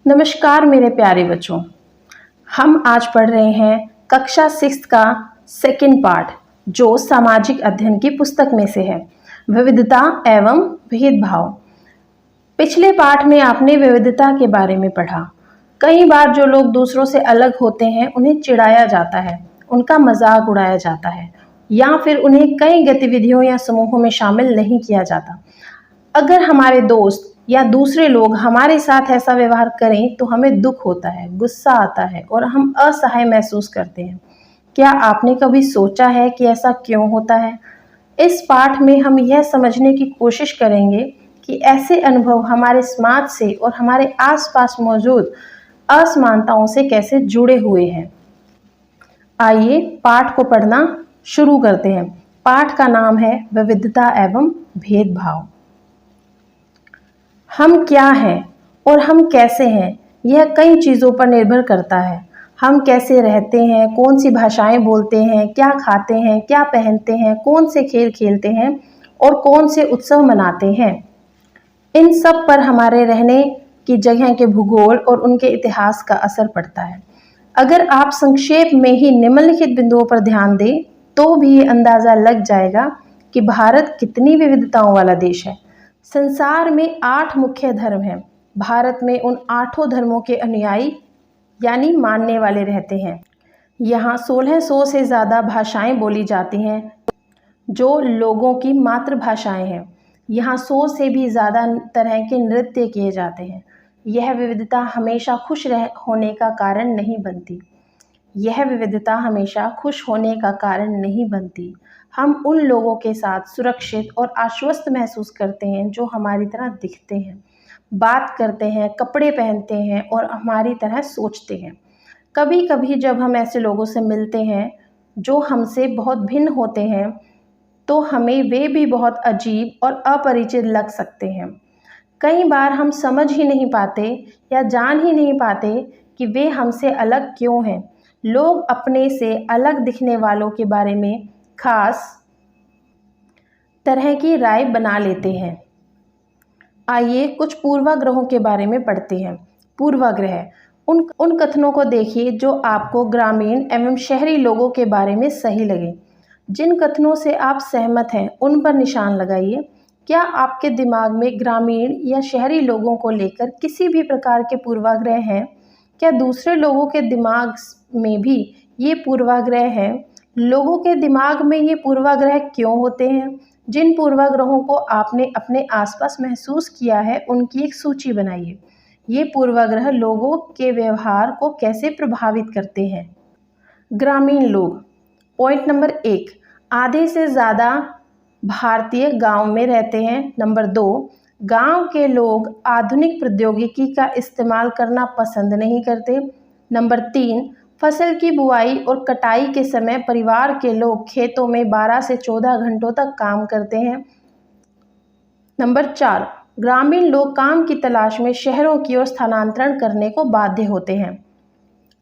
नमस्कार मेरे प्यारे बच्चों। हम आज पढ़ रहे हैं कक्षा 6 का सेकंड पार्ट, जो सामाजिक अध्ययन की पुस्तक में से है, विविधता एवं भेदभाव। पिछले पाठ में आपने विविधता के बारे में पढ़ा। कई बार जो लोग दूसरों से अलग होते हैं उन्हें चिढ़ाया जाता है, उनका मजाक उड़ाया जाता है या फिर उन्हें कई गतिविधियों या समूहों में शामिल नहीं किया जाता। अगर हमारे दोस्त या दूसरे लोग हमारे साथ ऐसा व्यवहार करें तो हमें दुख होता है, गुस्सा आता है और हम असहाय महसूस करते हैं। क्या आपने कभी सोचा है कि ऐसा क्यों होता है? इस पाठ में हम यह समझने की कोशिश करेंगे कि ऐसे अनुभव हमारे समाज से और हमारे आसपास मौजूद असमानताओं से कैसे जुड़े हुए हैं। आइए पाठ को पढ़ना शुरू करते हैं। पाठ का नाम है विविधता एवं भेदभाव। हम क्या हैं और हम कैसे हैं, यह कई चीज़ों पर निर्भर करता है। हम कैसे रहते हैं, कौन सी भाषाएं बोलते हैं, क्या खाते हैं, क्या पहनते हैं, कौन से खेल खेलते हैं और कौन से उत्सव मनाते हैं। इन सब पर हमारे रहने की जगह के भूगोल और उनके इतिहास का असर पड़ता है। अगर आप संक्षेप में ही निम्नलिखित बिंदुओं पर ध्यान दें तो भी ये अंदाज़ा लग जाएगा कि भारत कितनी विविधताओं वाला देश है। संसार में 8 मुख्य धर्म हैं। भारत में उन 8 धर्मों के अनुयायी यानी मानने वाले रहते हैं। यहाँ 1600 से ज़्यादा भाषाएं बोली जाती हैं जो लोगों की मातृभाषाएं हैं। यहाँ 100 से भी ज़्यादा तरह के नृत्य किए जाते हैं। यह विविधता हमेशा खुश होने का कारण नहीं बनती। यह विविधता हमेशा खुश होने का कारण नहीं बनती। हम उन लोगों के साथ सुरक्षित और आश्वस्त महसूस करते हैं जो हमारी तरह दिखते हैं, बात करते हैं, कपड़े पहनते हैं और हमारी तरह सोचते हैं। कभी कभी जब हम ऐसे लोगों से मिलते हैं जो हमसे बहुत भिन्न होते हैं तो हमें वे भी बहुत अजीब और अपरिचित लग सकते हैं। कई बार हम समझ ही नहीं पाते या जान ही नहीं पाते कि वे हमसे अलग क्यों हैं। लोग अपने से अलग दिखने वालों के बारे में खास तरह की राय बना लेते हैं। आइए कुछ पूर्वाग्रहों के बारे में पढ़ते हैं। पूर्वाग्रह उन कथनों को देखिए जो आपको ग्रामीण एवं शहरी लोगों के बारे में सही लगे। जिन कथनों से आप सहमत हैं उन पर निशान लगाइए। क्या आपके दिमाग में ग्रामीण या शहरी लोगों को लेकर किसी भी प्रकार के पूर्वाग्रह हैं? क्या दूसरे लोगों के दिमाग में भी ये पूर्वाग्रह हैं? लोगों के दिमाग में ये पूर्वाग्रह क्यों होते हैं? जिन पूर्वाग्रहों को आपने अपने आसपास महसूस किया है उनकी एक सूची बनाइए। ये पूर्वाग्रह लोगों के व्यवहार को कैसे प्रभावित करते हैं? ग्रामीण लोग। पॉइंट नंबर 1, आधे से ज़्यादा भारतीय गांव में रहते हैं। नंबर 2, गांव के लोग आधुनिक प्रौद्योगिकी का इस्तेमाल करना पसंद नहीं करते। नंबर 3, फसल की बुआई और कटाई के समय परिवार के लोग खेतों में 12 से 14 घंटों तक काम करते हैं। नंबर 4, ग्रामीण लोग काम की तलाश में शहरों की ओर स्थानांतरण करने को बाध्य होते हैं।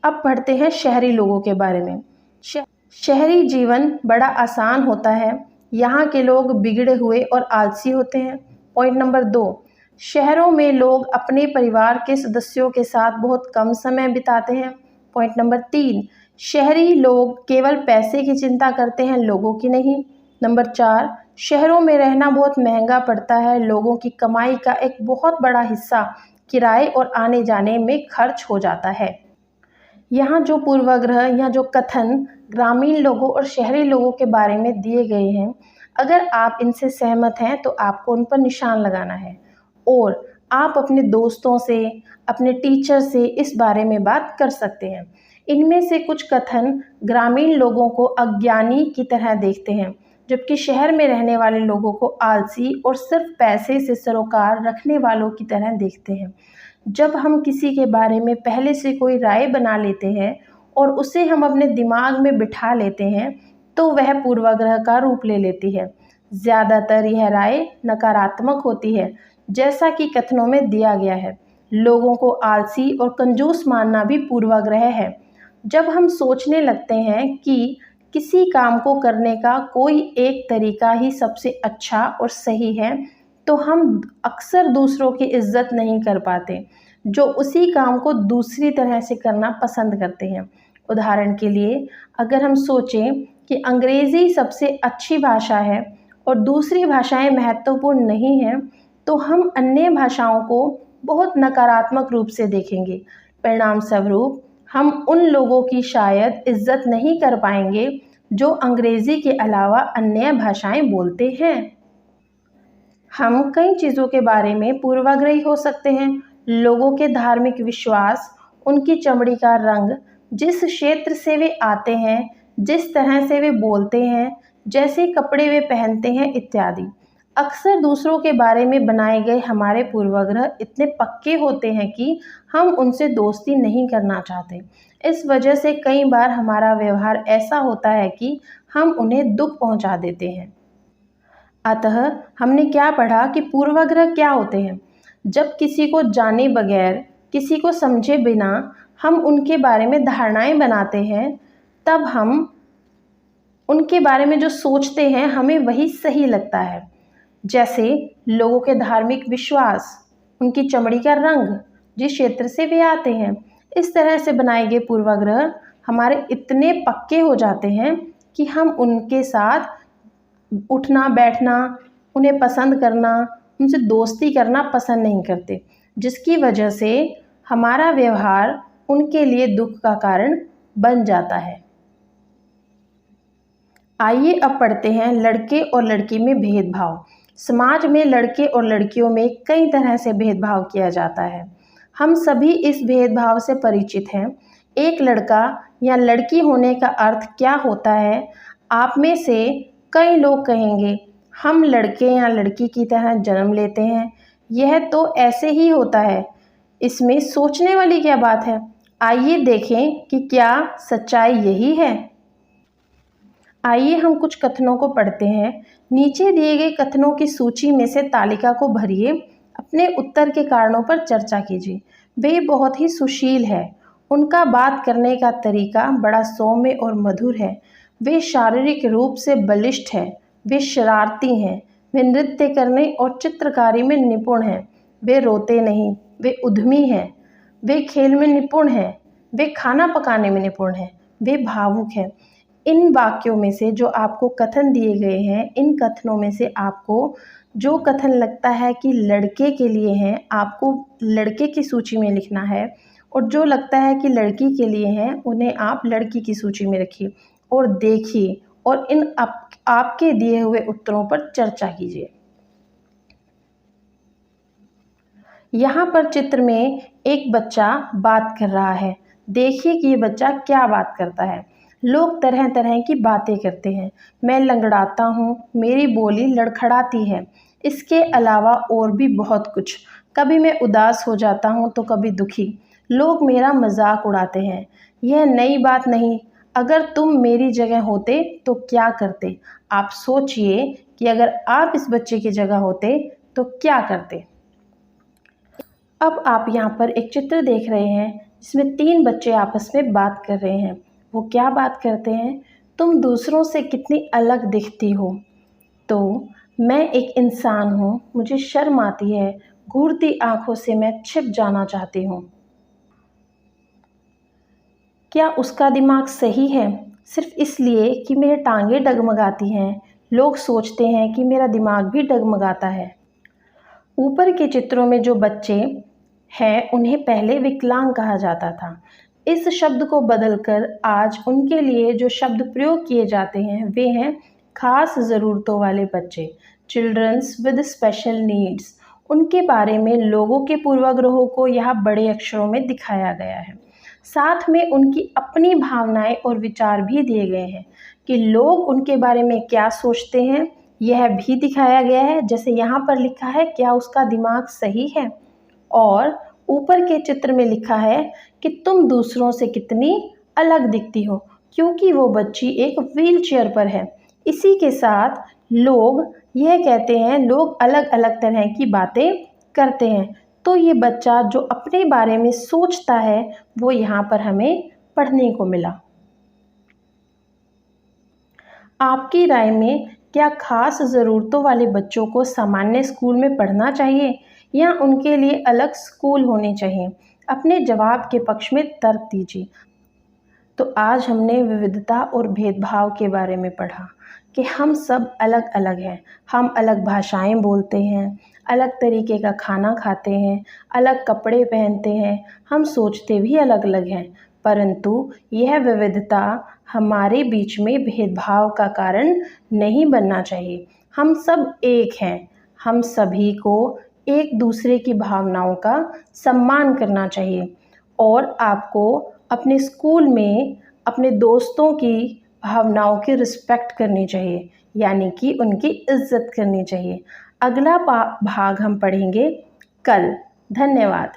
अब पढ़ते हैं शहरी लोगों के बारे में। शहरी जीवन बड़ा आसान होता है। यहाँ के लोग बिगड़े हुए और आलसी होते हैं। पॉइंट नंबर 2, शहरों में लोग अपने परिवार के सदस्यों के साथ बहुत कम समय बिताते हैं। पॉइंट नंबर 3, शहरी लोग केवल पैसे की चिंता करते हैं, लोगों की नहीं। नंबर 4, शहरों में रहना बहुत महंगा पड़ता है। लोगों की कमाई का एक बहुत बड़ा हिस्सा किराए और आने जाने में खर्च हो जाता है। यहाँ जो पूर्वाग्रह या जो कथन ग्रामीण लोगों और शहरी लोगों के बारे में दिए गए हैं, अगर आप इनसे सहमत हैं तो आपको उन पर निशान लगाना है और आप अपने दोस्तों से, अपने टीचर से इस बारे में बात कर सकते हैं। इनमें से कुछ कथन ग्रामीण लोगों को अज्ञानी की तरह देखते हैं, जबकि शहर में रहने वाले लोगों को आलसी और सिर्फ पैसे से सरोकार रखने वालों की तरह देखते हैं। जब हम किसी के बारे में पहले से कोई राय बना लेते हैं और उसे हम अपने दिमाग में बिठा लेते हैं तो वह पूर्वाग्रह का रूप ले लेती है। ज़्यादातर यह राय नकारात्मक होती है, जैसा कि कथनों में दिया गया है। लोगों को आलसी और कंजूस मानना भी पूर्वाग्रह है। जब हम सोचने लगते हैं कि किसी काम को करने का कोई एक तरीका ही सबसे अच्छा और सही है तो हम अक्सर दूसरों की इज्जत नहीं कर पाते। जो उसी काम को दूसरी तरह से करना पसंद करते हैं। उदाहरण के लिए अगर हम सोचें कि अंग्रेज़ी सबसे अच्छी भाषा है और दूसरी भाषाएं महत्वपूर्ण नहीं हैं, तो हम अन्य भाषाओं को बहुत नकारात्मक रूप से देखेंगे। परिणाम स्वरूप हम उन लोगों की शायद इज्जत नहीं कर पाएंगे जो अंग्रेज़ी के अलावा अन्य भाषाएं बोलते हैं। हम कई चीज़ों के बारे में पूर्वाग्रही हो सकते हैं। लोगों के धार्मिक विश्वास, उनकी चमड़ी का रंग, जिस क्षेत्र से वे आते हैं, जिस तरह से वे बोलते हैं, जैसे कपड़े वे पहनते हैं इत्यादि। अक्सर दूसरों के बारे में बनाए गए हमारे पूर्वाग्रह इतने पक्के होते हैं कि हम उनसे दोस्ती नहीं करना चाहते। इस वजह से कई बार हमारा व्यवहार ऐसा होता है कि हम उन्हें दुख पहुंचा देते हैं। अतः हमने क्या पढ़ा कि पूर्वाग्रह क्या होते हैं। जब किसी को जाने बगैर, किसी को समझे बिना हम उनके बारे में धारणाएं बनाते हैं, तब हम उनके बारे में जो सोचते हैं हमें वही सही लगता है। जैसे लोगों के धार्मिक विश्वास, उनकी चमड़ी का रंग, जिस क्षेत्र से वे आते हैं, इस तरह से बनाए गए पूर्वाग्रह हमारे इतने पक्के हो जाते हैं कि हम उनके साथ उठना बैठना, उन्हें पसंद करना, उनसे दोस्ती करना पसंद नहीं करते, जिसकी वजह से हमारा व्यवहार उनके लिए दुख का कारण बन जाता है। आइए अब पढ़ते हैं लड़के और लड़की में भेदभाव। समाज में लड़के और लड़कियों में कई तरह से भेदभाव किया जाता है। हम सभी इस भेदभाव से परिचित हैं। एक लड़का या लड़की होने का अर्थ क्या होता है? आप में से कई लोग कहेंगे, हम लड़के या लड़की की तरह जन्म लेते हैं, यह तो ऐसे ही होता है, इसमें सोचने वाली क्या बात है? आइए देखें कि क्या सच्चाई यही है। आइए हम कुछ कथनों को पढ़ते हैं। नीचे दिए गए कथनों की सूची में से तालिका को भरिए, अपने उत्तर के कारणों पर चर्चा कीजिए। वे बहुत ही सुशील है, उनका बात करने का तरीका बड़ा सौम्य और मधुर है। वे शारीरिक रूप से बलिष्ठ हैं, वे शरारती हैं, वे नृत्य करने और चित्रकारी में निपुण हैं। वे रोते नहीं, वे उद्यमी हैं, वे खेल में निपुण हैं, वे खाना पकाने में निपुण हैं, वे भावुक हैं। इन वाक्यों में से जो आपको कथन दिए गए हैं, इन कथनों में से आपको जो कथन लगता है कि लड़के के लिए हैं, आपको लड़के की सूची में लिखना है, और जो लगता है कि लड़की के लिए हैं, उन्हें आप लड़की की सूची में रखिए और देखिए और इन आपके दिए हुए उत्तरों पर चर्चा कीजिए। यहाँ पर चित्र में एक बच्चा बात कर रहा है। देखिए कि ये बच्चा क्या बात करता है। लोग तरह तरह की बातें करते हैं। मैं लंगड़ाता हूँ, मेरी बोली लड़खड़ाती है। इसके अलावा और भी बहुत कुछ। कभी मैं उदास हो जाता हूँ तो कभी दुखी। लोग मेरा मजाक उड़ाते हैं। यह नई बात नहीं। अगर तुम मेरी जगह होते तो क्या करते? आप सोचिए कि अगर आप इस बच्चे की जगह होते तो क्या करते। अब आप यहाँ पर एक चित्र देख रहे हैं जिसमें 3 बच्चे आपस में बात कर रहे हैं। वो क्या बात करते हैं? तुम दूसरों से कितनी अलग दिखती हो। तो मैं एक इंसान हूँ, मुझे शर्म आती है, घूरती आंखों से मैं छिप जाना चाहती हूँ। क्या उसका दिमाग सही है? सिर्फ इसलिए कि मेरे टांगे डगमगाती हैं, लोग सोचते हैं कि मेरा दिमाग भी डगमगाता है। ऊपर के चित्रों में जो बच्चे हैं उन्हें पहले विकलांग कहा जाता था। इस शब्द को बदलकर आज उनके लिए जो शब्द प्रयोग किए जाते हैं वे हैं खास ज़रूरतों वाले बच्चे, चिल्ड्रंस विद स्पेशल नीड्स। उनके बारे में लोगों के पूर्वाग्रहों को यहाँ बड़े अक्षरों में दिखाया गया है। साथ में उनकी अपनी भावनाएं और विचार भी दिए गए हैं कि लोग उनके बारे में क्या सोचते हैं, यह भी दिखाया गया है। जैसे यहाँ पर लिखा है, क्या उसका दिमाग सही है? और ऊपर के चित्र में लिखा है कि तुम दूसरों से कितनी अलग दिखती हो, क्योंकि वो बच्ची एक व्हीलचेयर पर है। इसी के साथ लोग यह कहते हैं, लोग अलग अलग तरह की बातें करते हैं। तो ये बच्चा जो अपने बारे में सोचता है वो यहाँ पर हमें पढ़ने को मिला। आपकी राय में क्या खास ज़रूरतों वाले बच्चों को सामान्य स्कूल में पढ़ना चाहिए या उनके लिए अलग स्कूल होने चाहिए? अपने जवाब के पक्ष में तर्क दीजिए। तो आज हमने विविधता और भेदभाव के बारे में पढ़ा कि हम सब अलग अलग हैं। हम अलग भाषाएं बोलते हैं, अलग तरीके का खाना खाते हैं, अलग कपड़े पहनते हैं, हम सोचते भी अलग अलग हैं, परंतु यह विविधता हमारे बीच में भेदभाव का कारण नहीं बनना चाहिए। हम सब एक हैं। हम सभी को एक दूसरे की भावनाओं का सम्मान करना चाहिए और आपको अपने स्कूल में अपने दोस्तों की भावनाओं की रिस्पेक्ट करनी चाहिए, यानी कि उनकी इज्जत करनी चाहिए। अगला भाग हम पढ़ेंगे कल। धन्यवाद।